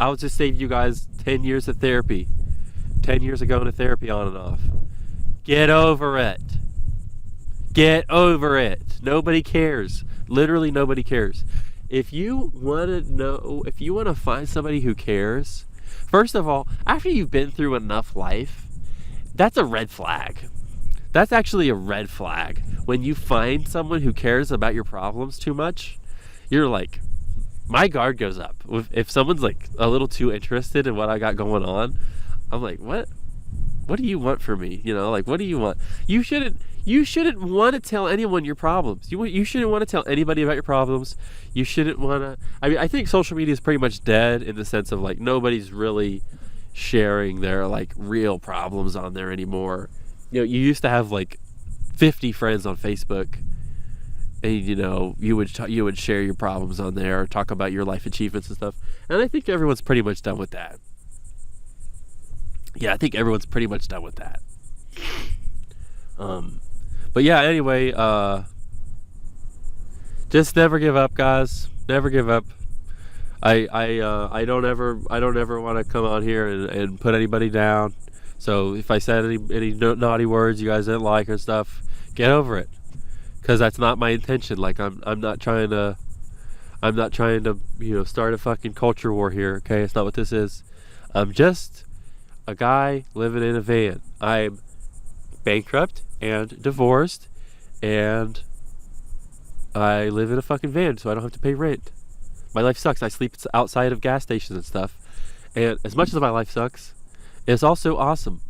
I'll just save you guys 10 years of therapy. 10 years of going to therapy on and off. Get over it. Get over it. Nobody cares. Literally nobody cares. If you want to find somebody who cares, first of all, after you've been through enough life, that's a red flag. That's actually a red flag. When you find someone who cares about your problems too much, you're like, my guard goes up. If someone's like a little too interested in what I got going on, I'm like, what do you want from me? You know, like, what do you want? You shouldn't want to tell anyone your problems. You shouldn't want to tell anybody about your problems. You shouldn't want to. I mean, I think social media is pretty much dead in the sense of like nobody's really sharing their like real problems on there anymore. You know, you used to have like 50 friends on Facebook, and you know you would share your problems on there, or talk about your life achievements and stuff. And I think everyone's pretty much done with that. Yeah, I think everyone's pretty much done with that. But yeah, anyway, just never give up, guys. Never give up. I don't ever want to come on here and put anybody down. So if I said any naughty words you guys didn't like or stuff, get over it, because that's not my intention. Like I'm not trying to start a fucking culture war here. Okay, it's not what this is. I'm just a guy living in a van. I'm bankrupt and divorced, and I live in a fucking van, so I don't have to pay rent. My life sucks. I sleep outside of gas stations and stuff. And as much as my life sucks, it's also awesome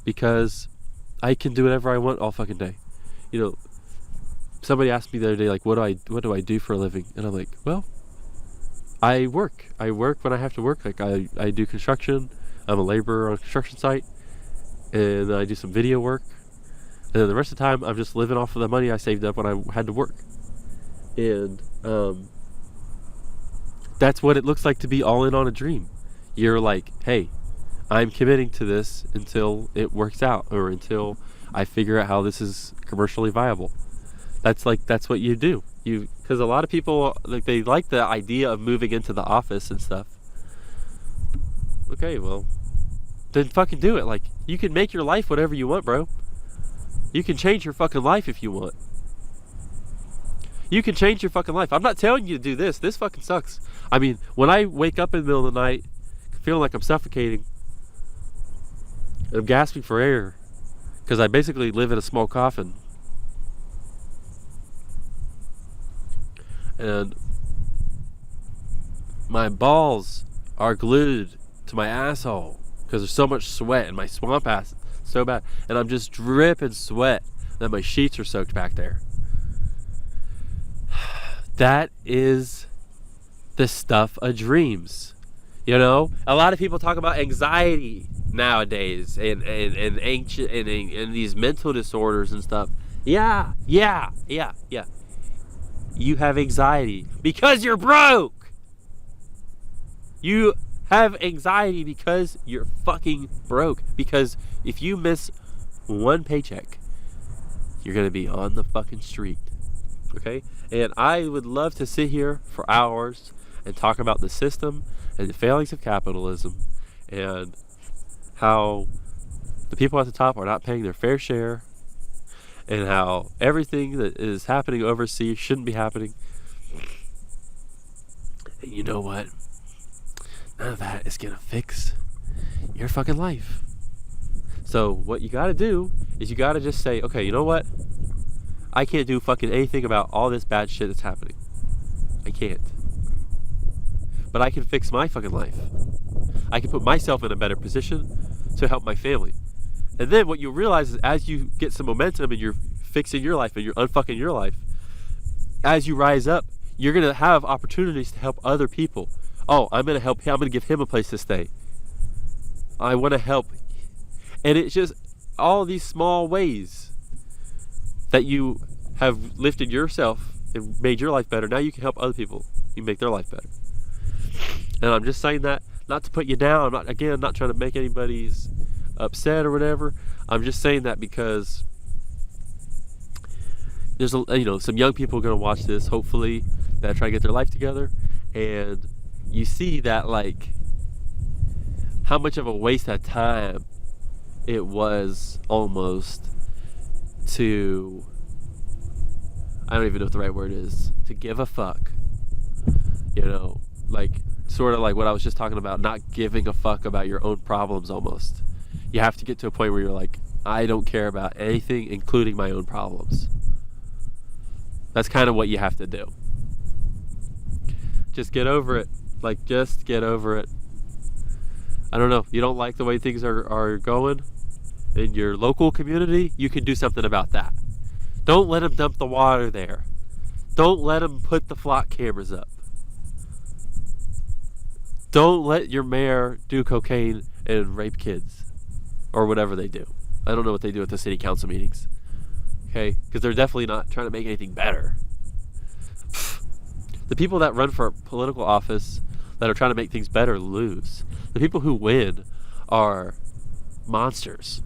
because I can do whatever I want all fucking day. You know, somebody asked me the other day, like, what do I do for a living? And I'm like, well, I work. I work when I have to work. Like I do construction. I'm a laborer on a construction site, and I do some video work. And then the rest of the time, I'm just living off of the money I saved up when I had to work. And that's what it looks like to be all in on a dream. You're like, hey, I'm committing to this until it works out, or until I figure out how this is commercially viable. That's what you do. Because a lot of people, like, they like the idea of moving into the office and stuff. Okay, well, then fucking do it. Like, you can make your life whatever you want, bro. You can change your fucking life if you want. You can change your fucking life. I'm not telling you to do this. This fucking sucks. I mean, when I wake up in the middle of the night feeling like I'm suffocating, and I'm gasping for air, because I basically live in a small coffin, and my balls are glued to my asshole because there's so much sweat, and my swamp ass is so bad, and I'm just dripping sweat, and my sheets are soaked back there. That is the stuff of dreams. You know, a lot of people talk about anxiety nowadays, and ancient and these mental disorders and stuff. Yeah. You have anxiety because you're broke. You have anxiety because you're fucking broke. Because if you miss one paycheck, you're gonna be on the fucking street. Okay? And I would love to sit here for hours and talk about the system and the failings of capitalism, and how the people at the top are not paying their fair share, and how everything that is happening overseas shouldn't be happening. And you know what? None of that is gonna fix your fucking life. So what you gotta do is you gotta just say, okay, you know what? I can't do fucking anything about all this bad shit that's happening. I can't. But I can fix my fucking life. I can put myself in a better position to help my family. And then what you realize is, as you get some momentum and you're fixing your life and you're unfucking your life, as you rise up, you're going to have opportunities to help other people. Oh, I'm going to help him. I'm going to give him a place to stay. I want to help. And it's just all these small ways that you have lifted yourself and made your life better. Now you can help other people. You make their life better. And I'm just saying that not to put you down. I'm not trying to make anybody's upset or whatever. I'm just saying that because there's some young people are going to watch this, hopefully, that try to get their life together, and you see that, like, how much of a waste of time it was almost to, I don't even know what the right word is, to give a fuck. You know, like, sort of like what I was just talking about, not giving a fuck about your own problems almost. You have to get to a point where you're like, I don't care about anything, including my own problems. That's kind of what you have to do. just get over it. Like, just get over it. I don't know. You don't like the way things are going in your local community? You can do something about that. Don't let them dump the water there. Don't let them put the flock cameras up. Don't let your mayor do cocaine and rape kids. Or whatever they do. I don't know what they do at the city council meetings. Okay? Because they're definitely not trying to make anything better. The people that run for political office that are trying to make things better lose. The people who win are monsters.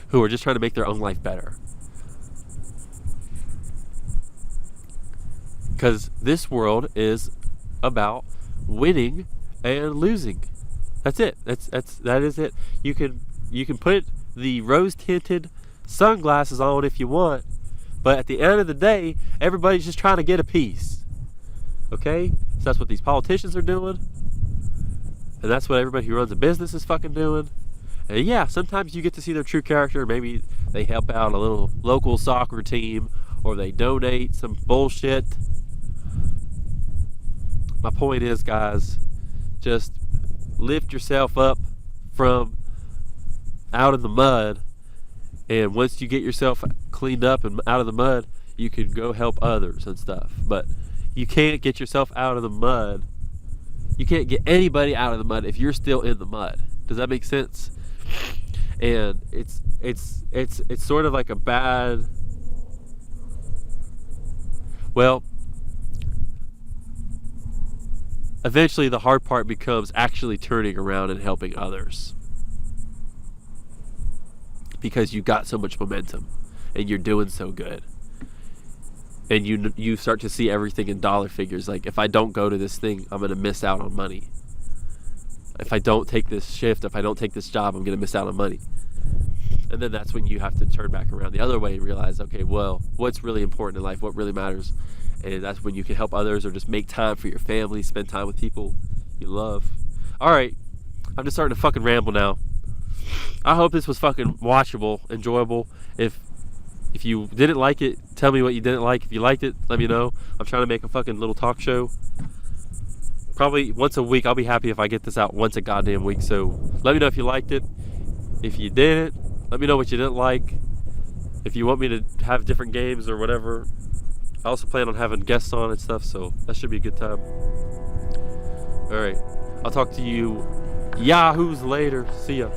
Who are just trying to make their own life better. Because this world is about winning and losing. That's it. That is it. You can put the rose-tinted sunglasses on if you want, but at the end of the day, everybody's just trying to get a piece. Okay? So that's what these politicians are doing. And that's what everybody who runs a business is fucking doing. And yeah, sometimes you get to see their true character. Maybe they help out a little local soccer team, or they donate some bullshit. My point is, guys, just lift yourself up from out of the mud, and once you get yourself cleaned up and out of the mud, you can go help others and stuff. But you can't get yourself out of the mud. You can't get anybody out of the mud if you're still in the mud. Does that make sense? And it's sort of like a bad, well, eventually the hard part becomes actually turning around and helping others, because you got so much momentum and you're doing so good, and you start to see everything in dollar figures. Like, if I don't go to this thing, I'm gonna miss out on money. If I don't take this shift, if I don't take this job, I'm gonna miss out on money. And then that's when you have to turn back around the other way and realize, okay, well, what's really important in life, what really matters. And that's when you can help others, or just make time for your family, spend time with people you love. Alright, I'm just starting to fucking ramble now. I hope this was fucking watchable, enjoyable. If you didn't like it, tell me what you didn't like. If you liked it, let me know. I'm trying to make a fucking little talk show. Probably once a week. I'll be happy if I get this out once a goddamn week. So let me know if you liked it. If you didn't, let me know what you didn't like. If you want me to have different games or whatever. I also plan on having guests on and stuff, so that should be a good time. Alright, I'll talk to you yahoos later. See ya.